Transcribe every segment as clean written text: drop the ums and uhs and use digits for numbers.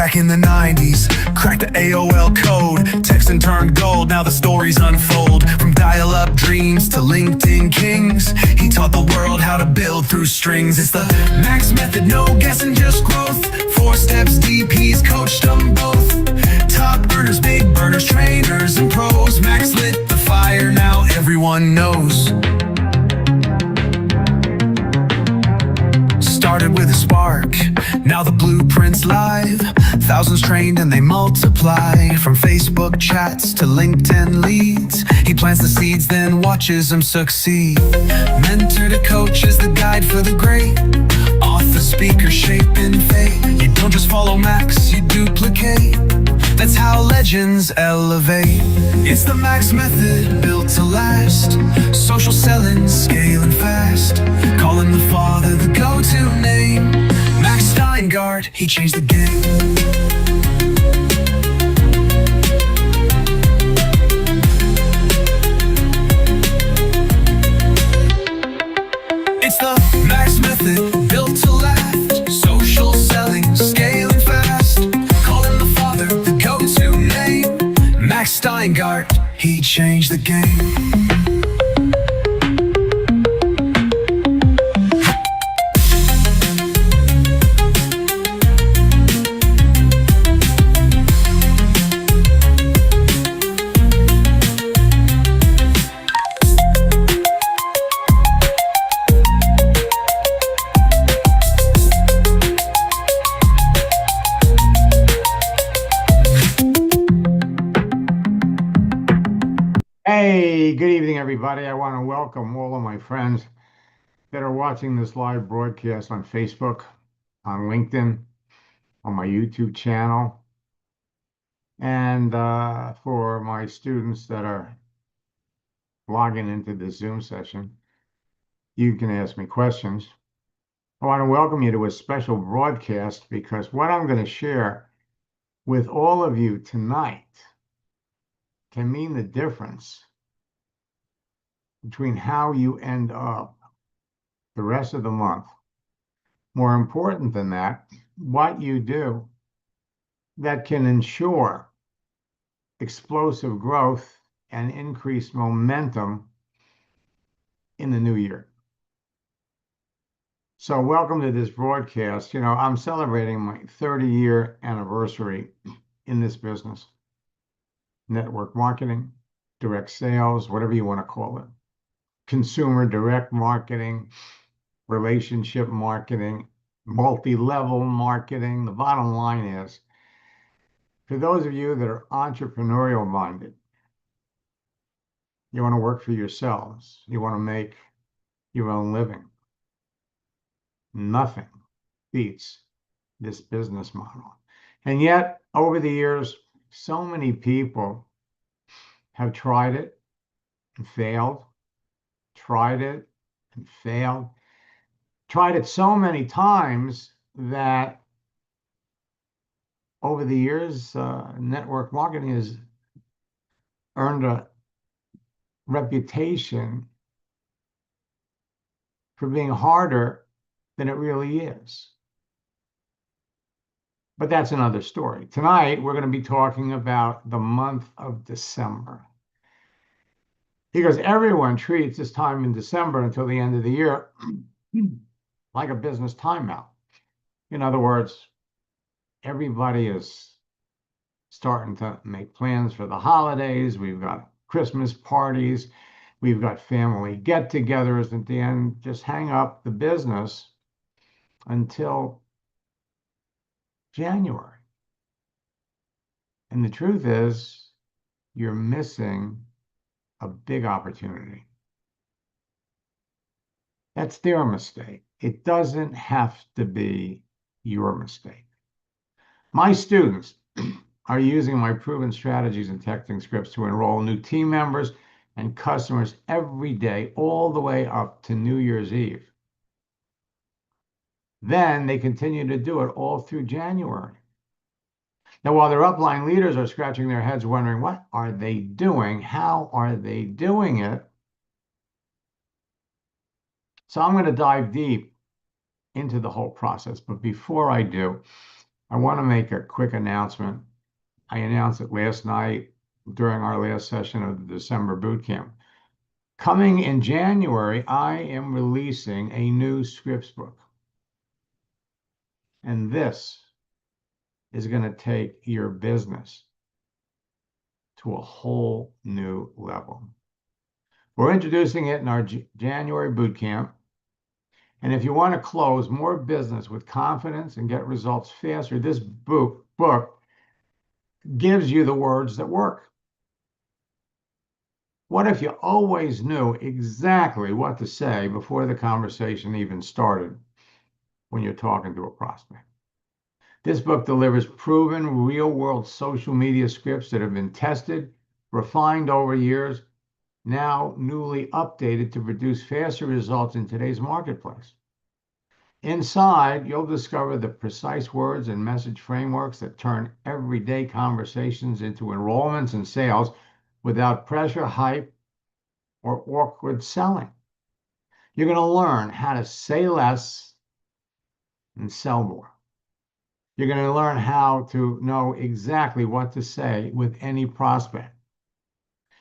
back in the 90s. Cracked the AOL code, texting turned gold. Now the stories unfold. From dial-up dreams to LinkedIn kings, he taught the world how to build through strings. It's the Max method, no guessing, just growth. 4 steps deep, he's coached them both. Top earners, big burners, trainers and pros. Max lit the fire, now everyone knows. Started with a spark, now the blueprint's live. Thousands trained and they multiply. From Facebook chats to LinkedIn leads, he plants the seeds, then watches them succeed. Mentor to coach is the guide for the great. Author, speaker, shaping fate. You don't just follow Max, you duplicate. That's how legends elevate. It's the Max method, built to last. Social selling, scaling fast. Call him the father, the go-to name. Max Steingart, he changed the game. It's the Max method, built to last. Social selling, scaling fast. Call him the father, the go-to name. Max Steingart, he changed the game. Hey, good evening, everybody. I want to welcome all of my friends that are watching this live broadcast on Facebook, on LinkedIn, on my YouTube channel, and for my students that are logging into this Zoom session. You can ask me questions. I want to welcome you to a special broadcast because what I'm going to share with all of you tonight can mean the difference between how you end up the rest of the month. More important than that, what you do that can ensure explosive growth and increased momentum in the new year. So welcome to this broadcast. You know, I'm celebrating my 30-year anniversary in this business. Network marketing, direct sales, whatever you want to call it. Consumer direct marketing, relationship marketing, multi-level marketing. The bottom line is, for those of you that are entrepreneurial minded, you want to work for yourselves, you want to make your own living, nothing beats this business model. And yet, over the years, so many people have tried it and failed, tried it and failed, tried it so many times that over the years, network marketing has earned a reputation for being harder than it really is. But that's another story. Tonight, we're going to be talking about the month of December. Because everyone treats this time in December until the end of the year like a business timeout. In other words, everybody is starting to make plans for the holidays. We've got Christmas parties. We've got family get-togethers. At the end, just hang up the business until January. And the truth is, you're missing a big opportunity. That's their mistake. It doesn't have to be your mistake. My students are using my proven strategies and texting scripts to enroll new team members and customers every day, all the way up to New Year's Eve. Then they continue to do it all through January. Now, while their upline leaders are scratching their heads wondering, what are they doing? How are they doing it? So I'm going to dive deep into the whole process. But before I do, I want to make a quick announcement. I announced it last night during our last session of the December boot camp. Coming in January, I am releasing a new scripts book. And this is going to take your business to a whole new level. We're introducing it in our January boot camp. And if you want to close more business with confidence and get results faster, this book gives you the words that work. What if you always knew exactly what to say before the conversation even started when you're talking to a prospect? This book delivers proven real-world social media scripts that have been tested, refined over years, now newly updated to produce faster results in today's marketplace. Inside, you'll discover the precise words and message frameworks that turn everyday conversations into enrollments and sales without pressure, hype, or awkward selling. You're going to learn how to say less and sell more. You're going to learn how to know exactly what to say with any prospect.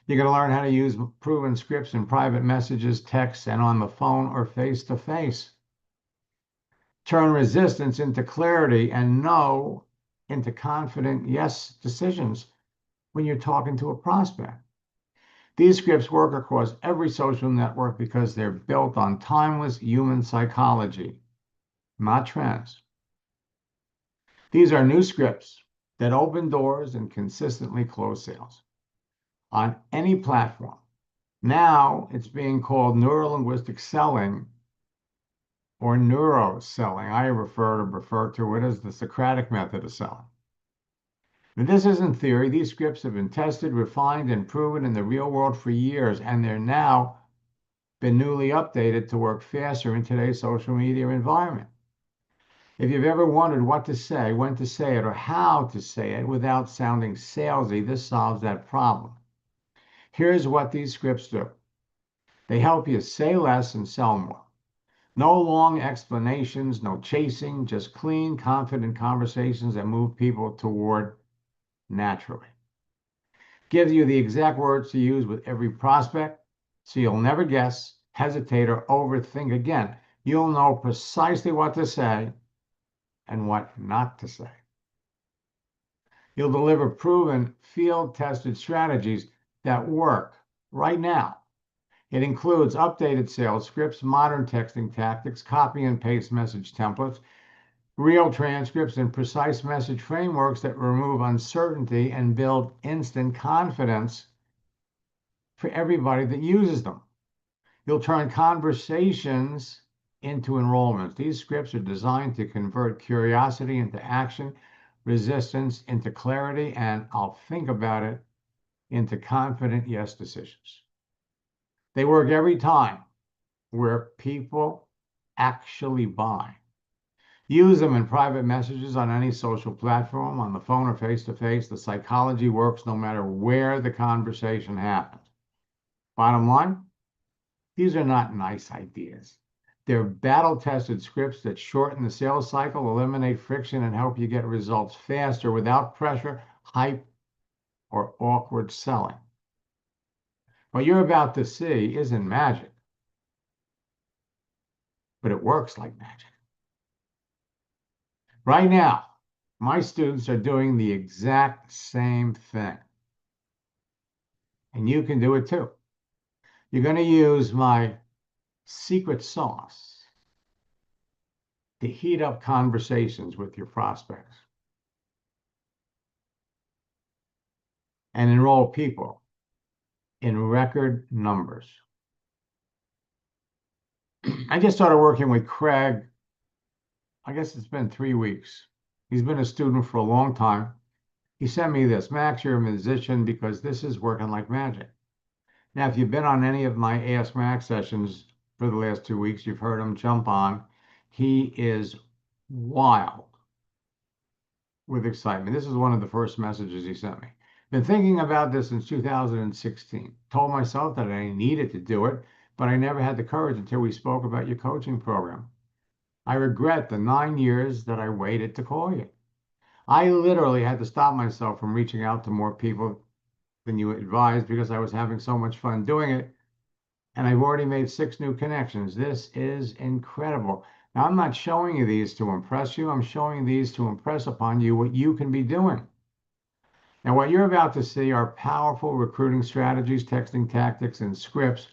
You're going to learn how to use proven scripts in private messages, texts, and on the phone or face-to-face. Turn resistance into clarity and no into confident yes decisions when you're talking to a prospect. These scripts work across every social network because they're built on timeless human psychology, not trends. These are new scripts that open doors and consistently close sales on any platform. Now it's being called neurolinguistic selling or neuro selling. I refer to it as the Socratic method of selling. But this isn't theory. These scripts have been tested, refined, and proven in the real world for years, and they're now been newly updated to work faster in today's social media environment. If you've ever wondered what to say, when to say it, or how to say it without sounding salesy, this solves that problem. Here's what these scripts do. They help you say less and sell more. No long explanations, no chasing, just clean, confident conversations that move people toward naturally. Gives you the exact words to use with every prospect, so you'll never guess, hesitate, or overthink again. You'll know precisely what to say and what not to say. You'll deliver proven, field-tested strategies that work right now. It includes updated sales scripts, modern texting tactics, copy and paste message templates, real transcripts, and precise message frameworks that remove uncertainty and build instant confidence for everybody that uses them. You'll turn conversations into enrollments. These scripts are designed to convert curiosity into action, resistance into clarity, and I'll think about it into confident yes decisions. They work every time where people actually buy. Use them in private messages on any social platform, on the phone or face-to-face. The psychology works no matter where the conversation happens. Bottom line, these are not nice ideas. They're battle-tested scripts that shorten the sales cycle, eliminate friction, and help you get results faster without pressure, hype, or awkward selling. What you're about to see isn't magic, but it works like magic. Right now, my students are doing the exact same thing. And you can do it too. You're going to use my secret sauce to heat up conversations with your prospects and enroll people in record numbers. I just started working with Craig. I guess it's been 3 weeks. He's been a student for a long time. He sent me this. Max, you're a musician because this is working like magic. Now, if you've been on any of my Ask Max sessions for the last 2 weeks, you've heard him jump on. He is wild with excitement. This is one of the first messages he sent me. Been thinking about this since 2016. Told myself that I needed to do it, but I never had the courage until we spoke about your coaching program. I regret the 9 years that I waited to call you. I literally had to stop myself from reaching out to more people than you advised because I was having so much fun doing it. And I've already made 6 new connections. This is incredible. Now, I'm not showing you these to impress you. I'm showing you these to impress upon you what you can be doing. Now, what you're about to see are powerful recruiting strategies, texting tactics, and scripts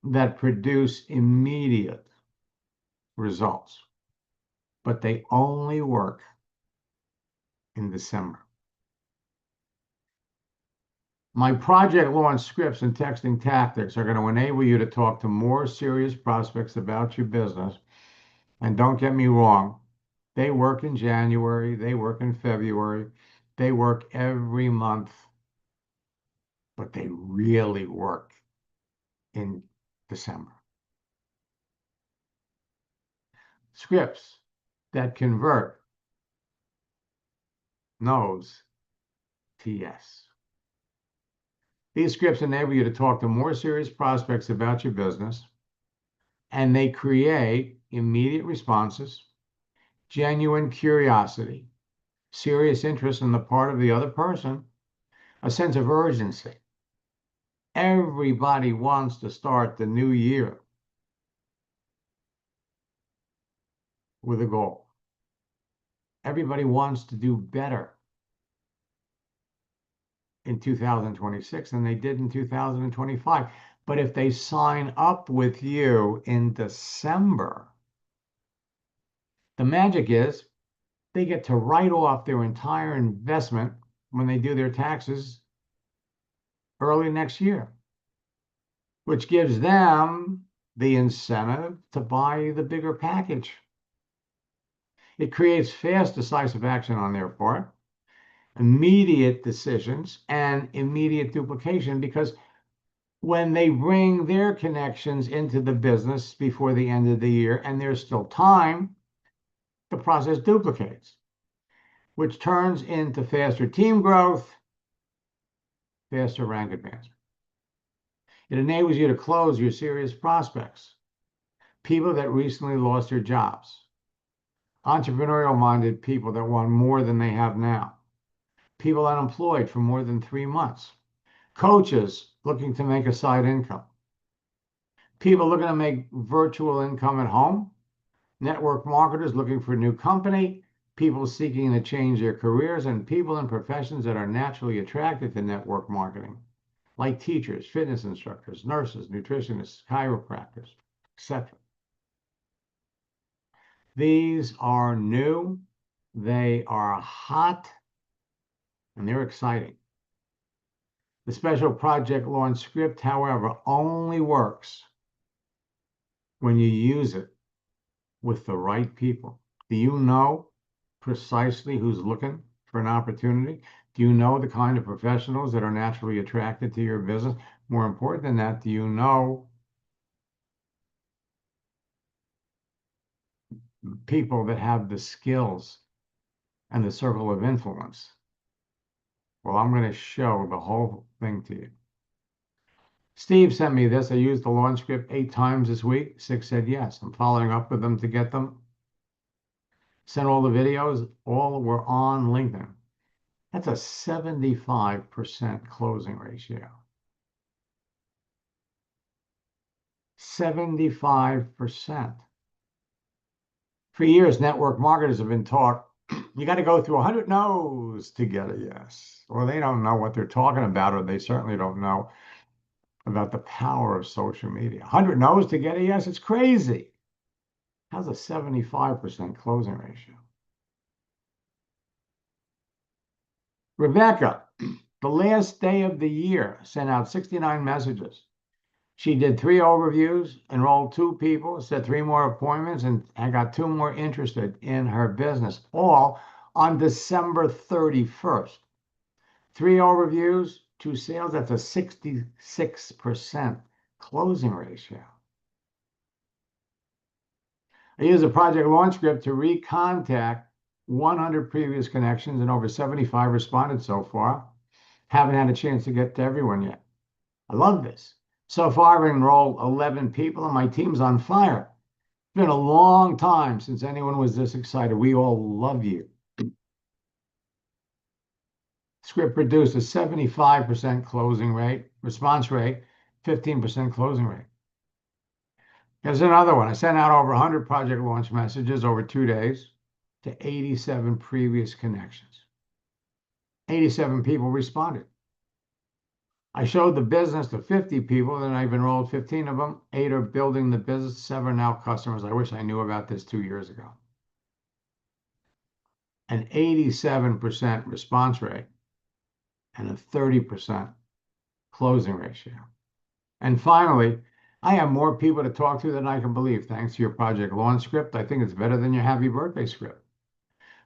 that produce immediate results, but they only work in December. My project launch scripts and texting tactics are going to enable you to talk to more serious prospects about your business. And don't get me wrong, they work in January, they work in February, they work every month, but they really work in December. Scripts that convert no's to yes. These scripts enable you to talk to more serious prospects about your business, and they create immediate responses, genuine curiosity, serious interest on the part of the other person, a sense of urgency. Everybody wants to start the new year with a goal. Everybody wants to do better in 2026 than they did in 2025. But if they sign up with you in December, the magic is they get to write off their entire investment when they do their taxes early next year, which gives them the incentive to buy the bigger package. It creates fast, decisive action on their part, immediate decisions, and immediate duplication because when they bring their connections into the business before the end of the year and there's still time, the process duplicates, which turns into faster team growth, faster rank advancement. It enables you to close your serious prospects, people that recently lost their jobs, entrepreneurial-minded people that want more than they have now, people unemployed for more than 3 months, coaches looking to make a side income, people looking to make virtual income at home, network marketers looking for a new company, people seeking to change their careers, and people in professions that are naturally attracted to network marketing, like teachers, fitness instructors, nurses, nutritionists, chiropractors, etc. These are new, they are hot, and they're exciting. The special project launch script, however, only works when you use it with the right people. Do you know precisely who's looking for an opportunity? Do you know the kind of professionals that are naturally attracted to your business? More important than that, do you know people that have the skills and the circle of influence? Well, I'm going to show the whole thing to you. Steve sent me this. I used the launch script 8 times this week. 6 said yes. I'm following up with them to get them. Sent all the videos. All were on LinkedIn. That's a 75% closing ratio. 75%. For years, network marketers have been taught you got to go through 100 no's to get a yes. Well, they don't know what they're talking about, or they certainly don't know about the power of social media. 100 no's to get a yes? It's crazy. How's a 75% closing ratio? Rebecca, the last day of the year, sent out 69 messages. She did 3 overviews, enrolled 2 people, set 3 more appointments, and I got 2 more interested in her business, all on December 31st. 3 overviews, 2 sales, that's a 66% closing ratio. I used a project launch script to recontact 100 previous connections, and over 75 responded so far. Haven't had a chance to get to everyone yet. I love this. So far, I've enrolled 11 people, and my team's on fire. It's been a long time since anyone was this excited. We all love you. Script produced a 75% closing rate, response rate, 15% closing rate. Here's another one. I sent out over 100 project launch messages over 2 days to 87 previous connections. 87 people responded. I showed the business to 50 people, and I've enrolled 15 of them. 8 are building the business, 7 are now customers. I wish I knew about this 2 years ago. An 87% response rate and a 30% closing ratio. And finally, I have more people to talk to than I can believe. Thanks to your project launch script, I think it's better than your happy birthday script.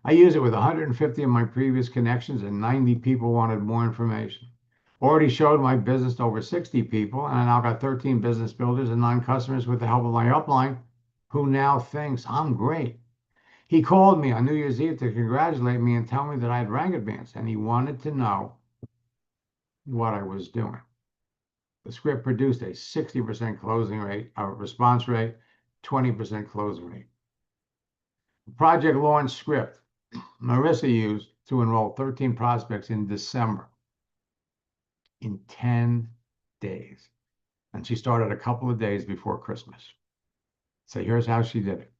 I use it with 150 of my previous connections, and 90 people wanted more information. Already showed my business to over 60 people, and I now got 13 business builders and 9 customers with the help of my upline, who now thinks I'm great. He called me on New Year's Eve to congratulate me and tell me that I had rank advanced, and he wanted to know what I was doing. The script produced a 60% closing rate, a response rate, 20% closing rate. The project launch script Marissa used to enroll 13 prospects in December in 10 days. And she started a couple of days before Christmas. So here's how she did it.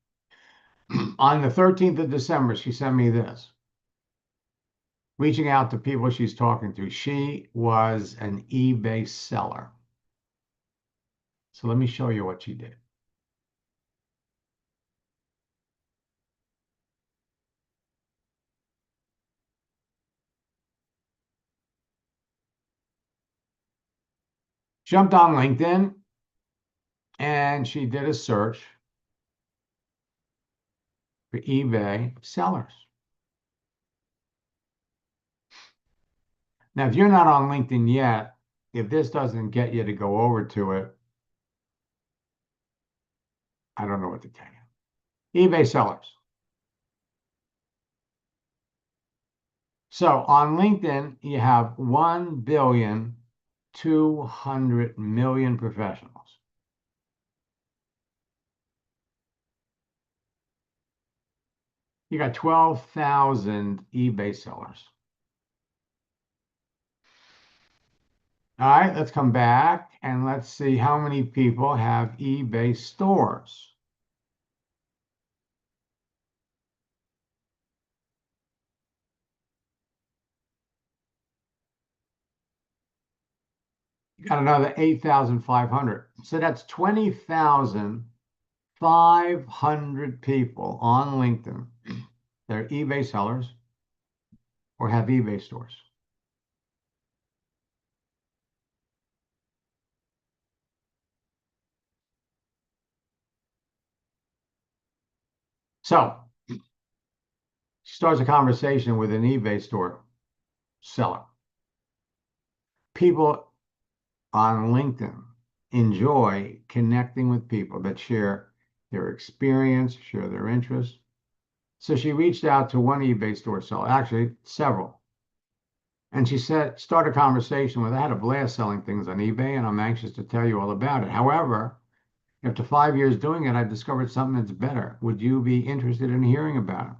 On the 13th of December, she sent me this. Reaching out to people she's talking to. She was an eBay seller. So let me show you what she did. Jumped on LinkedIn and she did a search for eBay sellers. Now, if you're not on LinkedIn yet, if this doesn't get you to go over to it, I don't know what to tell you. eBay sellers. So on LinkedIn, you have 1,200,000,000 professionals. You got 12,000 eBay sellers. All right, let's come back and let's see how many people have eBay stores. You got another 8,500. So that's 20,500 people on LinkedIn. They're eBay sellers or have eBay stores. So she starts a conversation with an eBay store seller. People on LinkedIn enjoy connecting with people that share their experience, share their interests. So she reached out to one eBay store seller, actually several. And she said, start a conversation with, I had a blast selling things on eBay and I'm anxious to tell you all about it. However, after 5 years doing it, I've discovered something that's better. Would you be interested in hearing about it?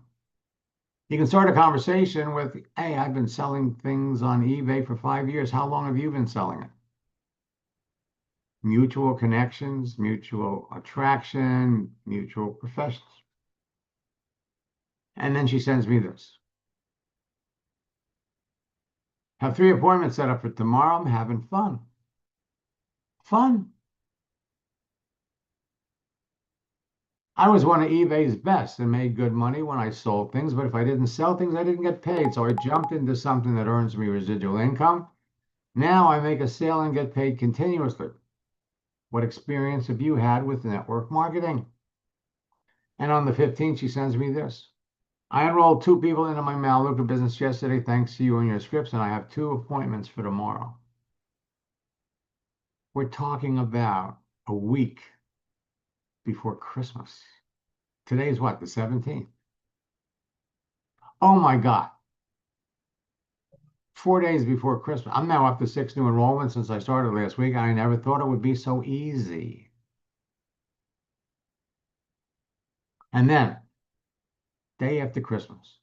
You can start a conversation with, hey, I've been selling things on eBay for 5 years. How long have you been selling it? Mutual connections, mutual attraction, mutual professions. And then she sends me this. Have 3 appointments set up for tomorrow. I'm having fun. Fun. I was one of eBay's best and made good money when I sold things, but if I didn't sell things, I didn't get paid. So I jumped into something that earns me residual income. Now I make a sale and get paid continuously. What experience have you had with network marketing? And on the 15th, she sends me this. I enrolled 2 people into my Melaleuca business yesterday, thanks to you and your scripts, and I have 2 appointments for tomorrow. We're talking about a week before Christmas. Today's what, the 17th? Oh my God. 4 days before Christmas. I'm now up to 6 new enrollments since I started last week. I never thought it would be so easy. And then, day after Christmas,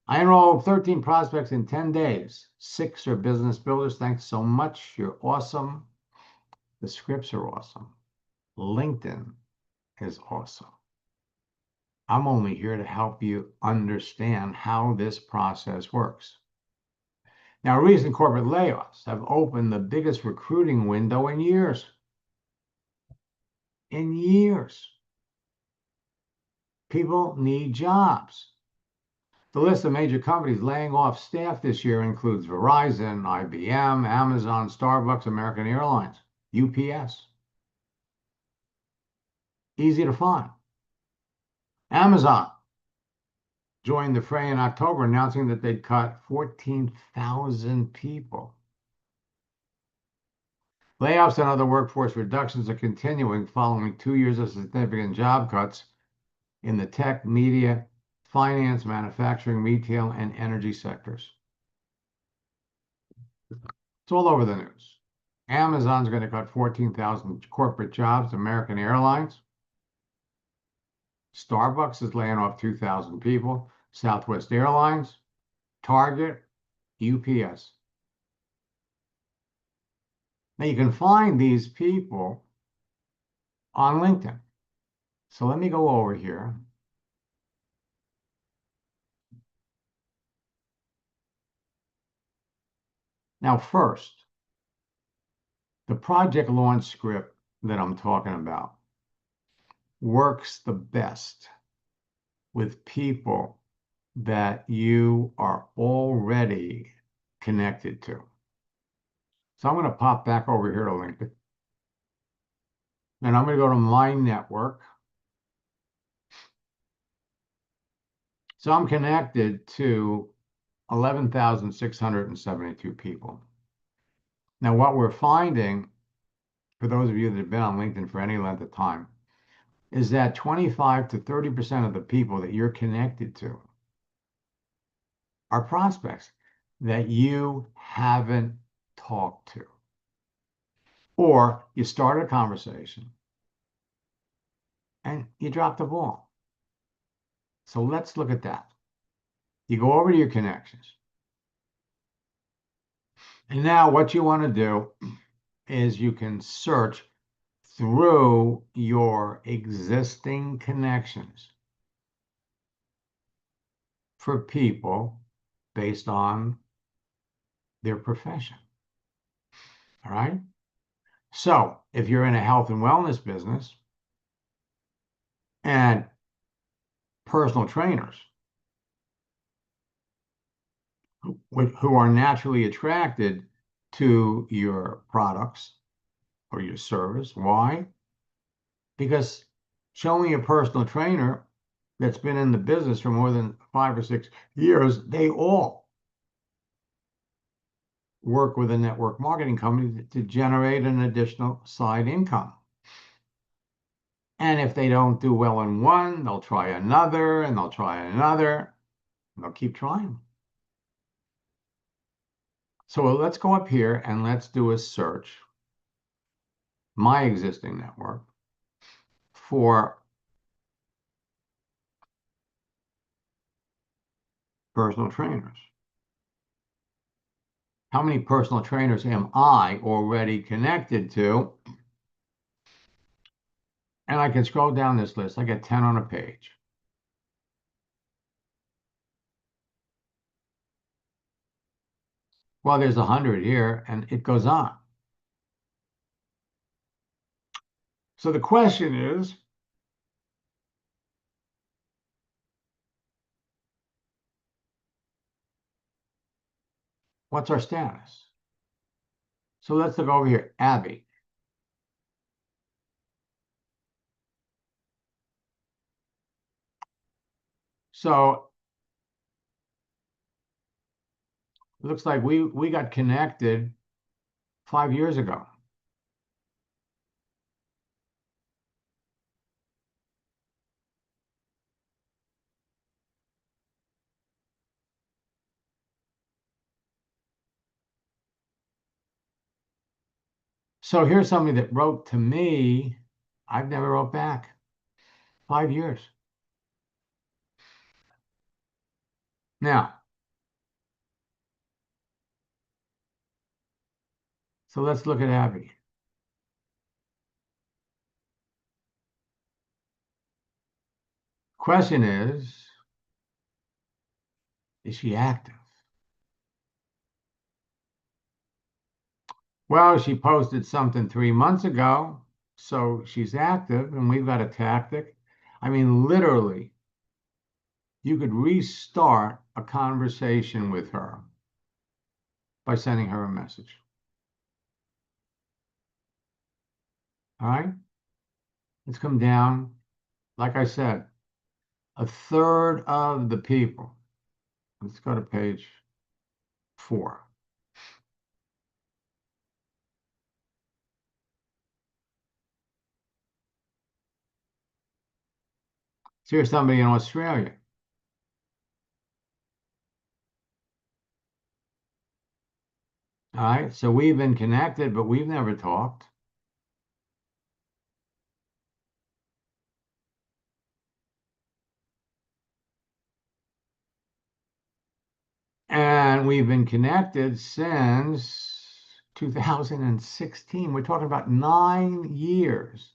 I enrolled 13 prospects in 10 days. 6 are business builders. Thanks so much. You're awesome. The scripts are awesome. LinkedIn is awesome. I'm only here to help you understand how this process works. Now, recent corporate layoffs have opened the biggest recruiting window in years. In years. People need jobs. The list of major companies laying off staff this year includes Verizon, IBM, Amazon, Starbucks, American Airlines, UPS. Easy to find. Amazon joined the fray in October, announcing that they'd cut 14,000 people. Layoffs and other workforce reductions are continuing following 2 years of significant job cuts in the tech, media, finance, manufacturing, retail, and energy sectors. It's all over the news. Amazon's going to cut 14,000 corporate jobs. American Airlines. Starbucks is laying off 2,000 people. Southwest Airlines, Target, UPS. Now you can find these people on LinkedIn. So let me go over here. Now, first, the project launch script that I'm talking about works the best with people that you are already connected to. So I'm going to pop back over here to LinkedIn. And I'm going to go to my network. So I'm connected to 11,672 people. Now, what we're finding, for those of you that have been on LinkedIn for any length of time, is that 25 to 30% of the people that you're connected to are prospects that you haven't talked to. Or you start a conversation and you drop the ball. So let's look at that. You go over to your connections. And now what you want to do is you can search through your existing connections for people based on their profession. All right. So if you're in a health and wellness business and personal trainers who are naturally attracted to your products or your service, why? Because show me a personal trainer that's been in the business for more than 5 or 6 years, they all work with a network marketing company to generate an additional side income. And if they don't do well in one, they'll try another, and they'll try another, and they'll keep trying. So let's go up here and let's do a search, my existing network, for personal trainers. How many personal trainers am I already connected to? And I can scroll down this list. I get 10 on a page. Well, there's 100 here, and it goes on. So the question is, what's our status? So let's look over here, Abby. So it looks like we got connected 5 years ago. So here's somebody that wrote to me. I've never wrote back. 5 years. Now, So let's look at Abby. Question is she active? Well, she posted something 3 months ago, so she's active, and we've got a tactic. I mean, literally, you could restart a conversation with her by sending her a message. All right? Let's come down. Like I said, a third of the people. Let's go to page 4. So here's somebody in Australia. All right, so we've been connected, but we've never talked. And we've been connected since 2016. We're talking about 9 years,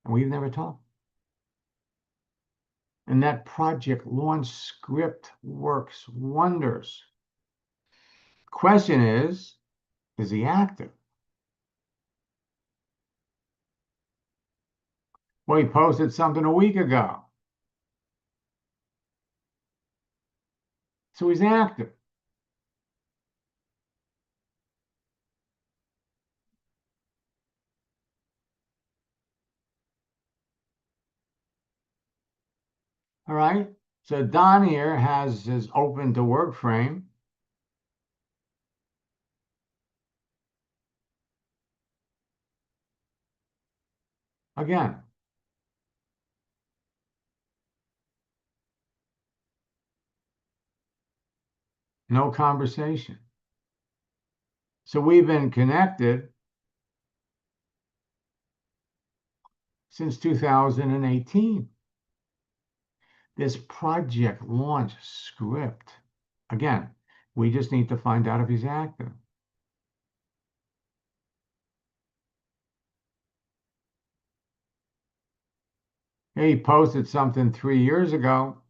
and we've never talked. And that project launch script works wonders. Question is he active? Well, he posted something a week ago. So he's active. All right. So Don here has his open to work frame. Again, no conversation. So we've been connected since 2018. This project launch script. Again, we just need to find out if he's active. He posted something 3 years ago,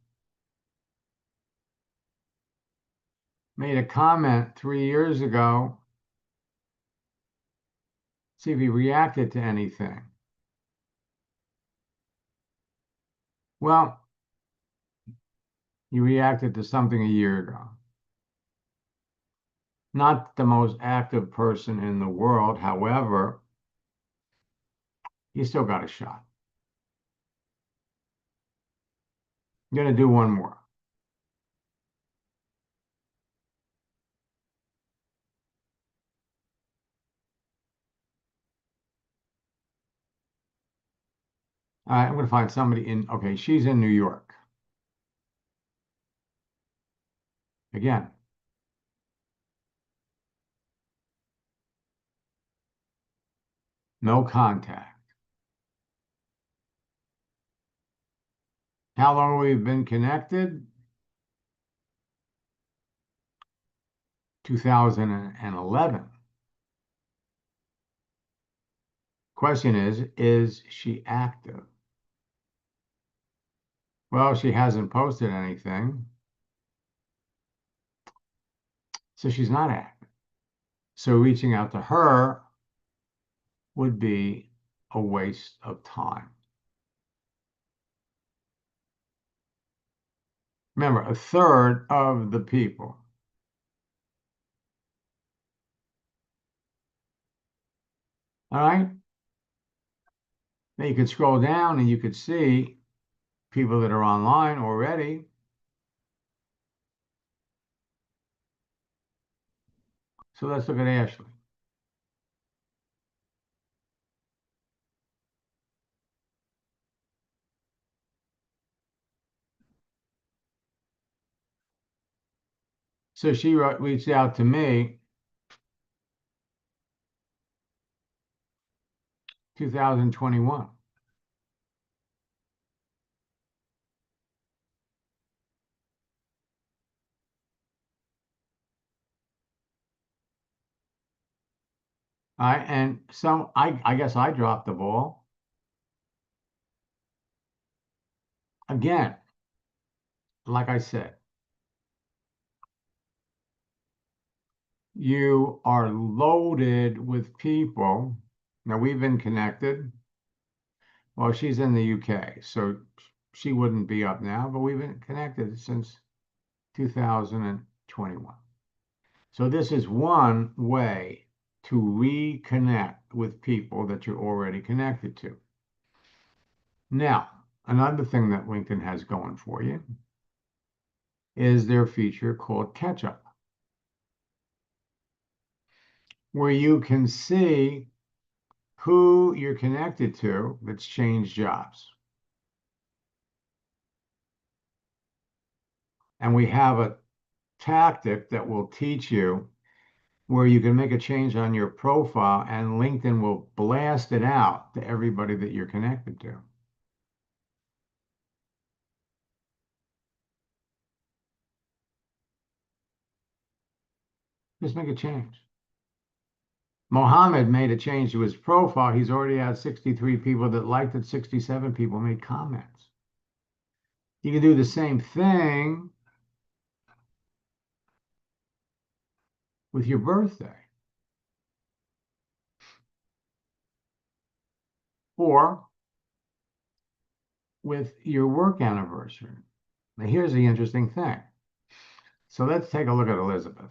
made a comment 3 years ago. See if he reacted to anything. Well, he reacted to something a year ago. Not the most active person in the world. However, he still got a shot. I'm going to do one more. All right, I'm going to find somebody in, okay, she's in New York. Again, no contact. How long have we been connected? 2011. Question is she active? Well, she hasn't posted anything, so she's not active. So reaching out to her would be a waste of time. Remember, a third of the people. All right? Now you could scroll down and you could see people that are online already. So let's look at Ashley. So she reached out to me 2021. And so I guess I dropped the ball. Again, like I said, you are loaded with people. Now we've been connected. Well, she's in the UK, so she wouldn't be up now, but we've been connected since 2021. So this is one way to reconnect with people that you're already connected to. Now, another thing that LinkedIn has going for you is their feature called Catch Up, where you can see who you're connected to that's changed jobs. And we have a tactic that will teach you where you can make a change on your profile and LinkedIn will blast it out to everybody that you're connected to. Just make a change. Mohammed made a change to his profile. He's already had 63 people that liked it, 67 people made comments. You can do the same thing with your birthday or with your work anniversary. Now, here's the interesting thing. So let's take a look at Elizabeth.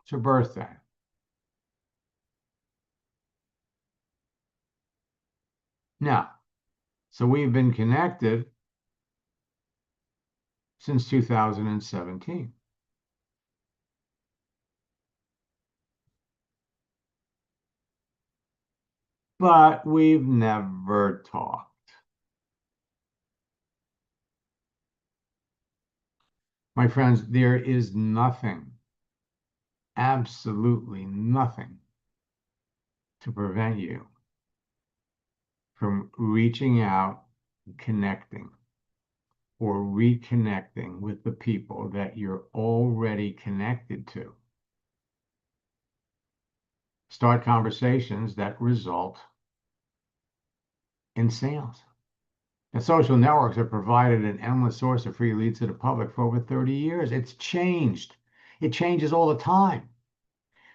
It's her birthday. Now, so we've been connected since 2017. But we've never talked. My friends, there is nothing, absolutely nothing to prevent you from reaching out, connecting, or reconnecting with the people that you're already connected to. Start conversations that result in sales. And social networks have provided an endless source of free leads to the public for over 30 years. It's changed. It changes all the time.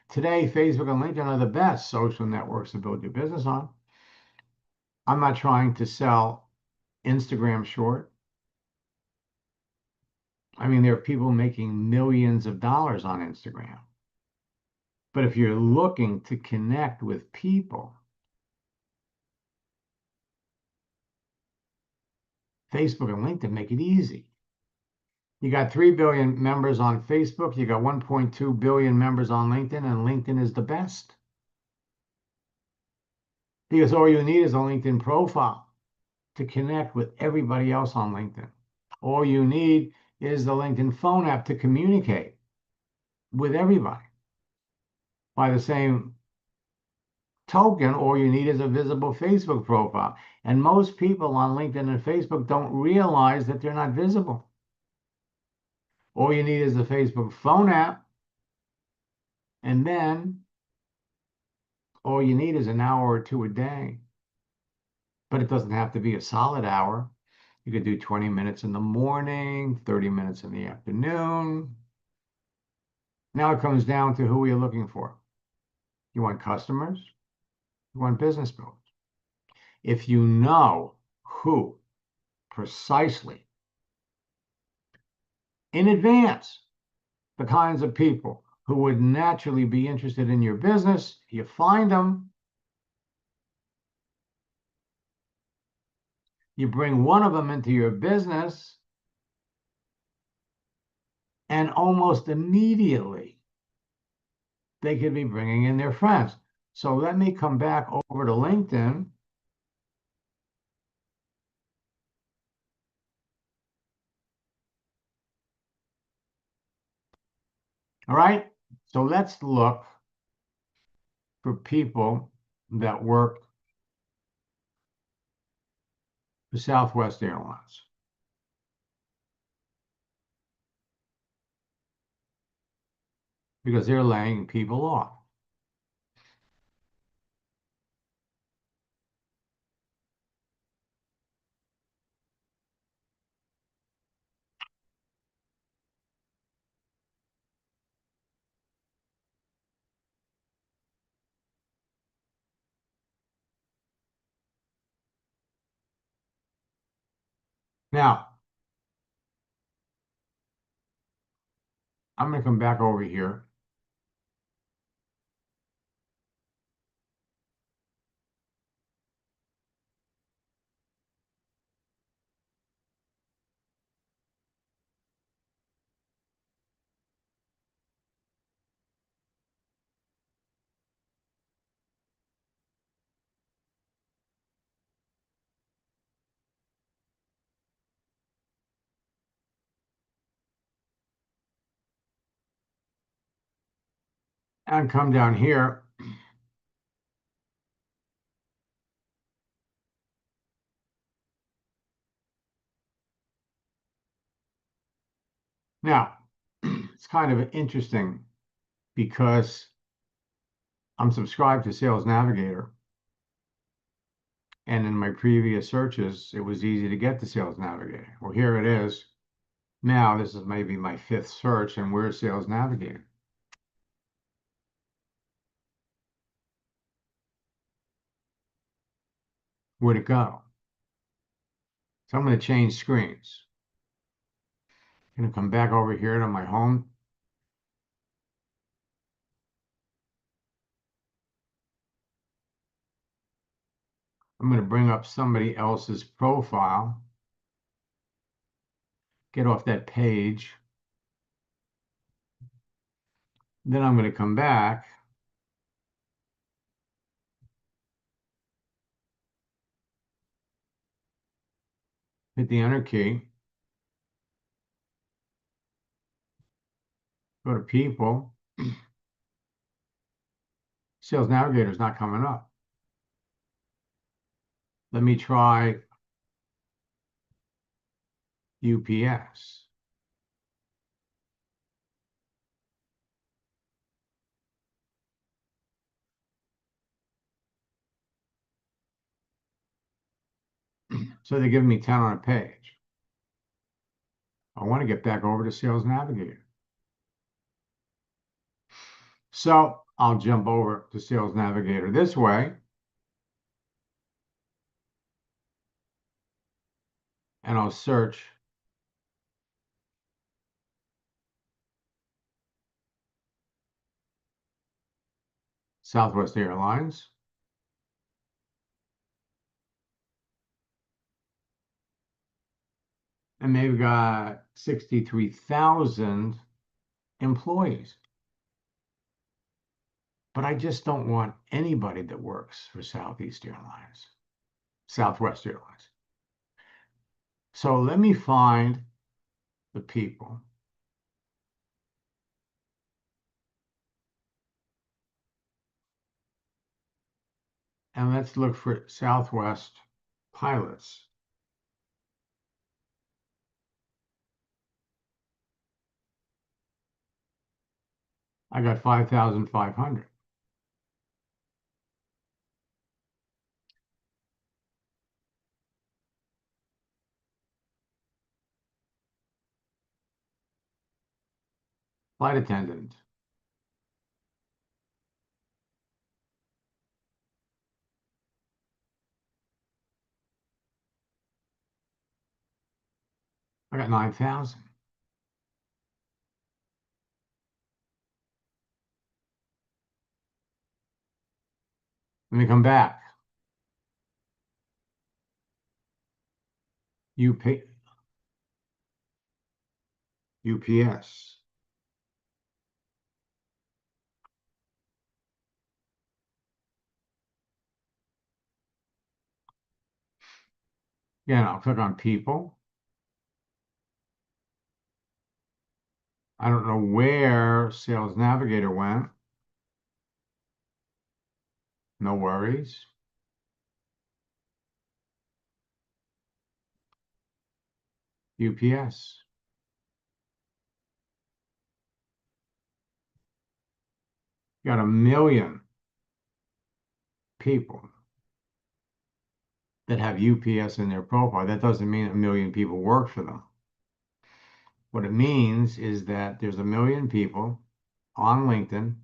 Today, Facebook and LinkedIn are the best social networks to build your business on. I'm not trying to sell Instagram short. I mean, there are people making millions of dollars on Instagram. But if you're looking to connect with people, Facebook and LinkedIn make it easy. You got 3 billion members on Facebook, you got 1.2 billion members on LinkedIn, and LinkedIn is the best. Because all you need is a LinkedIn profile to connect with everybody else on LinkedIn. All you need is the LinkedIn phone app to communicate with everybody. By the same token, all you need is a visible Facebook profile. And most people on LinkedIn and Facebook don't realize that they're not visible. All you need is the Facebook phone app. And then all you need is an hour or two a day. But it doesn't have to be a solid hour. You could do 20 minutes in the morning, 30 minutes in the afternoon. Now it comes down to who you're looking for. You want customers? You want business builders? If you know who precisely in advance, the kinds of people who would naturally be interested in your business, you find them, you bring one of them into your business, and almost immediately they could be bringing in their friends. So let me come back over to LinkedIn. All right, so let's look for people that work for Southwest Airlines. because they're laying people off. Now, I'm going to come back over here. And come down here. Now, it's kind of interesting because I'm subscribed to Sales Navigator. And in my previous searches, it was easy to get to Sales Navigator. Well, here it is. Now, this is maybe my fifth search, and where's Sales Navigator? Where'd it go? So I'm going to change screens. I'm going to come back over here to my home. I'm going to bring up somebody else's profile. Get off that page. Then I'm going to come back. Hit the enter key. Go to people. Sales Navigator is not coming up. Let me try UPS. So they give me 10 on a page. I want to get back over to Sales Navigator. So I'll jump over to Sales Navigator this way. And I'll search Southwest Airlines. And they've got 63,000 employees. But I just don't want anybody that works for Southwest Airlines. So let me find the people. And let's look for Southwest pilots. I got 5,500. Flight attendant. I got 9,000. Let me come back. UPS. Again, I'll click on people. I don't know where Sales Navigator went. No worries. UPS. got 1 million people that have UPS in their profile. That doesn't mean 1 million people work for them. What it means is that there's 1 million people on LinkedIn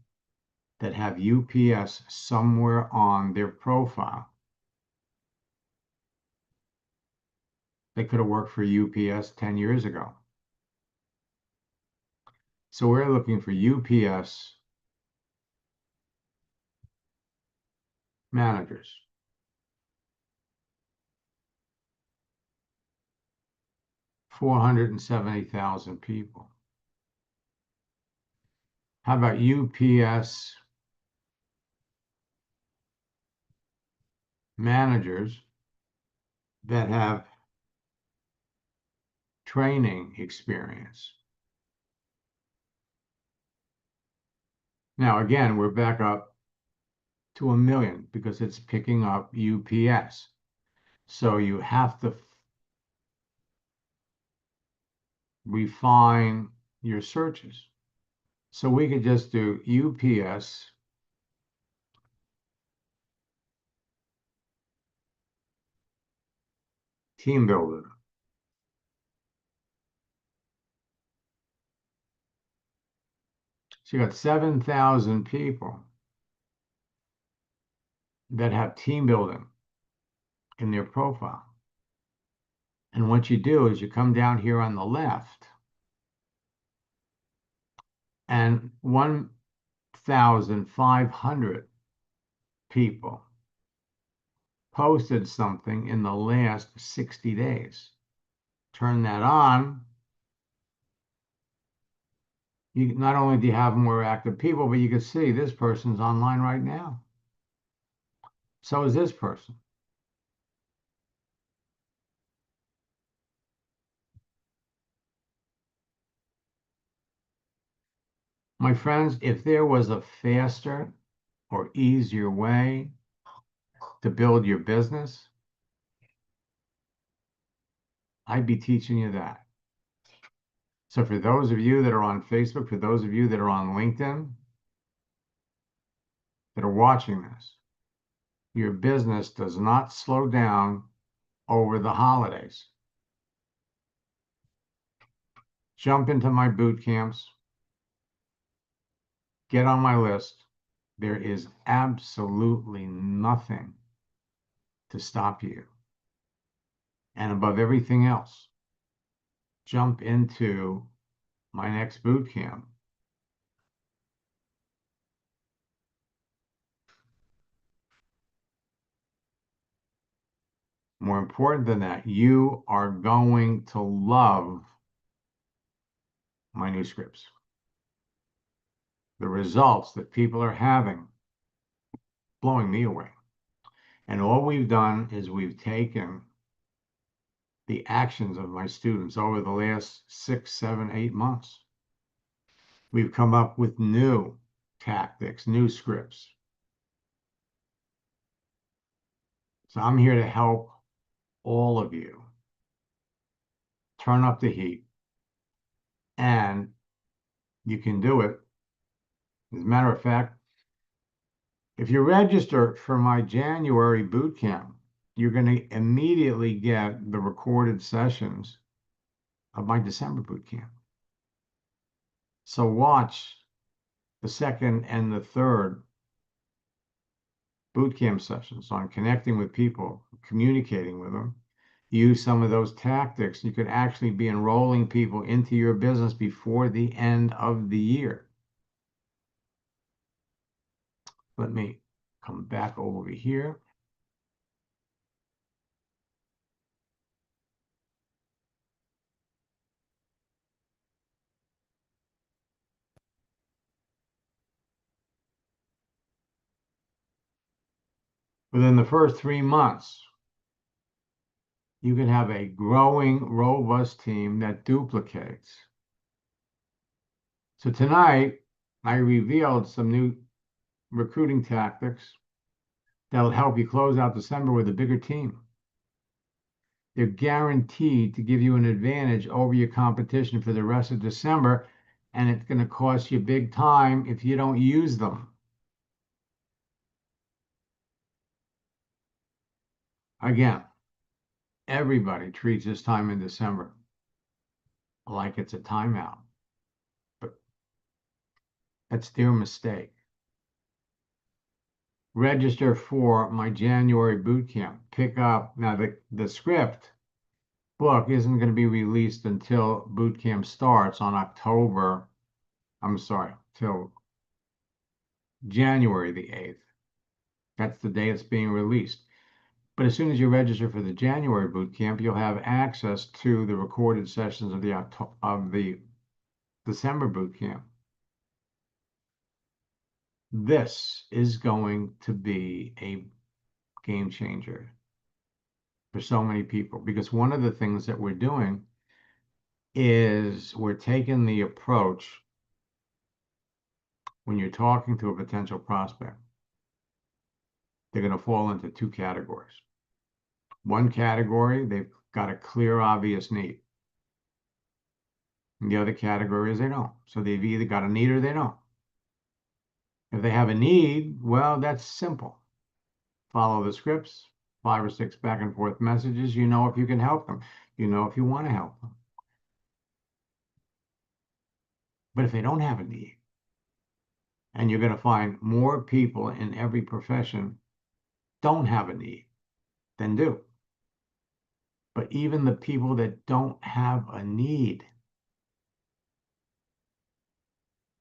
that have UPS somewhere on their profile. They could have worked for UPS 10 years ago. So we're looking for UPS managers. $470,000 people. How about UPS managers that have training experience? Now, again, we're back up to 1 million because it's picking up UPS. So you have to refine your searches. So we could just do UPS team builder. So you got 7,000 people that have team building in their profile. And what you do is you come down here on the left, and 1,500 people posted something in the last 60 days. Turn that on. You not only do you have more active people, but you can see this person's online right now. So is this person. My friends, if there was a faster or easier way to build your business, I'd be teaching you that. So for those of you that are on Facebook, for those of you that are on LinkedIn, that are watching this, your business does not slow down over the holidays. Jump into my boot camps. Get on my list. There is absolutely nothing to stop you. And above everything else, jump into my next boot camp. More important than that, you are going to love my new scripts. The results that people are having, blowing me away. And all we've done is we've taken the actions of my students over the last 6, 7, 8 months. We've come up with new tactics, new scripts. So I'm here to help all of you turn up the heat, and you can do it. As a matter of fact, if you register for my January boot camp, you're going to immediately get the recorded sessions of my December boot camp. So watch the second and the third boot camp sessions on connecting with people, communicating with them. Use some of those tactics. You could actually be enrolling people into your business before the end of the year. Let me come back over here. Within the first 3 months, you can have a growing, robust team that duplicates. So tonight, I revealed some new recruiting tactics that'll help you close out December with a bigger team. They're guaranteed to give you an advantage over your competition for the rest of December, and it's going to cost you big time if you don't use them. Again, everybody treats this time in December like it's a timeout, but that's their mistake. Register for my January boot camp. Pick up now the script book isn't going to be released until boot camp starts on October. I'm sorry, till January the 8th. That's the day it's being released. But as soon as you register for the January boot camp, you'll have access to the recorded sessions of the December boot camp. This is going to be a game changer for so many people because one of the things that we're doing is we're taking the approach when you're talking to a potential prospect, they're going to fall into two categories. One category, they've got a clear, obvious need. And the other category is they don't. So they've either got a need or they don't. If they have a need, well, that's simple. Follow the scripts, 5 or 6 back and forth messages. You know if you can help them. You know if you want to help them. But if they don't have a need, and you're going to find more people in every profession don't have a need than do. But even the people that don't have a need,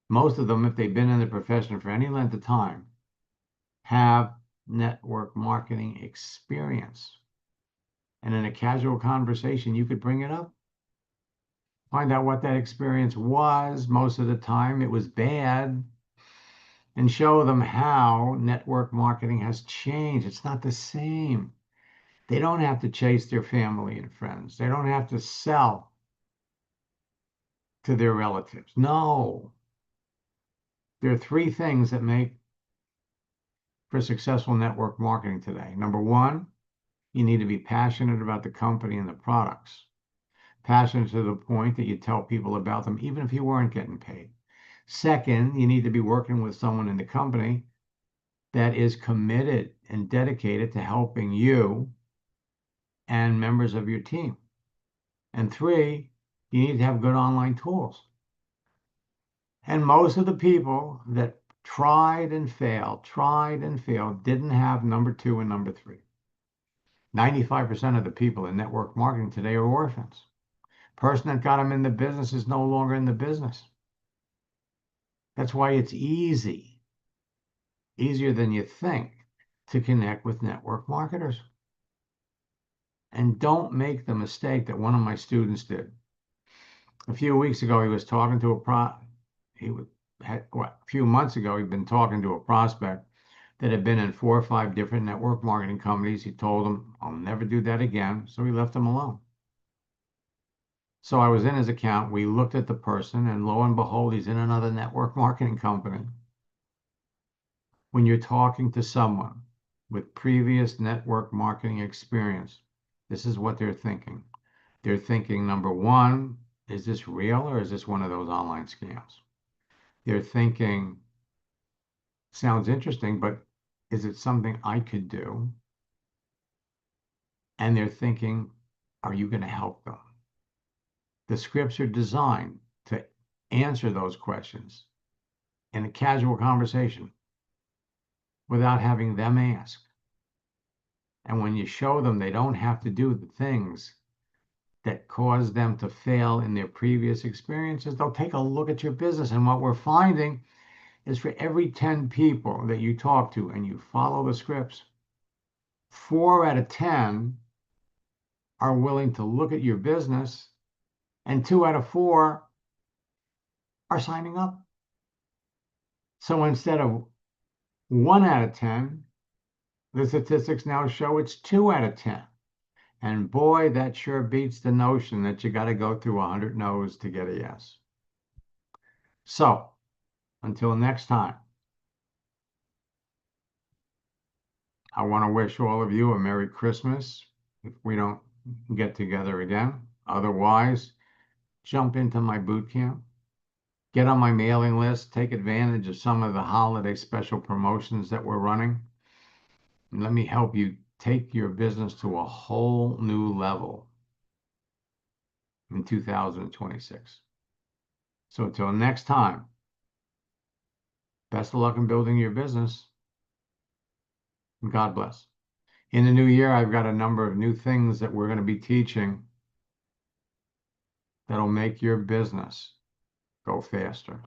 most of them, if they've been in the profession for any length of time, have network marketing experience. And in a casual conversation, you could bring it up. Find out what that experience was. Most of the time, it was bad. And show them how network marketing has changed. It's not the same. They don't have to chase their family and friends. They don't have to sell to their relatives. No. There are 3 things that make for successful network marketing today. Number 1, you need to be passionate about the company and the products. Passionate to the point that you tell people about them, even if you weren't getting paid. Second, you need to be working with someone in the company that is committed and dedicated to helping you and members of your team. And 3, you need to have good online tools. And most of the people that tried and failed, didn't have number 2 and number 3. 95% of the people in network marketing today are orphans. Person that got them in the business is no longer in the business. That's why it's easier than you think, to connect with network marketers. And don't make the mistake that one of my students did. A few weeks ago, he was talking to a few months ago, he'd been talking to a prospect that had been in 4 or 5 different network marketing companies. He told him, I'll never do that again. So he left him alone. So I was in his account. We looked at the person, and lo and behold, he's in another network marketing company. When you're talking to someone with previous network marketing experience, this is what they're thinking. They're thinking, number 1, is this real or is this one of those online scams? They're thinking, sounds interesting, but is it something I could do? And they're thinking, are you going to help them? The scripts are designed to answer those questions in a casual conversation without having them ask. And when you show them they don't have to do the things that caused them to fail in their previous experiences, they'll take a look at your business. And what we're finding is for every 10 people that you talk to and you follow the scripts, 4 out of 10 are willing to look at your business, and 2 out of 4 are signing up. So instead of 1 out of 10, the statistics now show it's 2 out of 10. And boy, that sure beats the notion that you got to go through 100 no's to get a yes. So until next time, I want to wish all of you a Merry Christmas if we don't get together again. Otherwise, jump into my boot camp, get on my mailing list, take advantage of some of the holiday special promotions that we're running. And let me help you take your business to a whole new level in 2026. So until next time, best of luck in building your business. And God bless. In the new year, I've got a number of new things that we're going to be teaching that'll make your business go faster.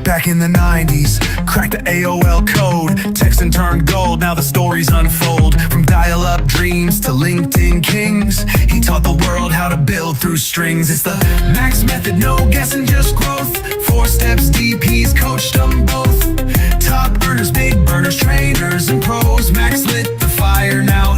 Back in the 90s, cracked the AOL code, texting turned gold, now the stories unfold. From dial-up dreams to LinkedIn kings, he taught the world how to build through strings. It's the Max method, no guessing, just growth. 4 steps deep, he's coached them both. Top earners, big burners, trainers and pros, Max lit the fire now.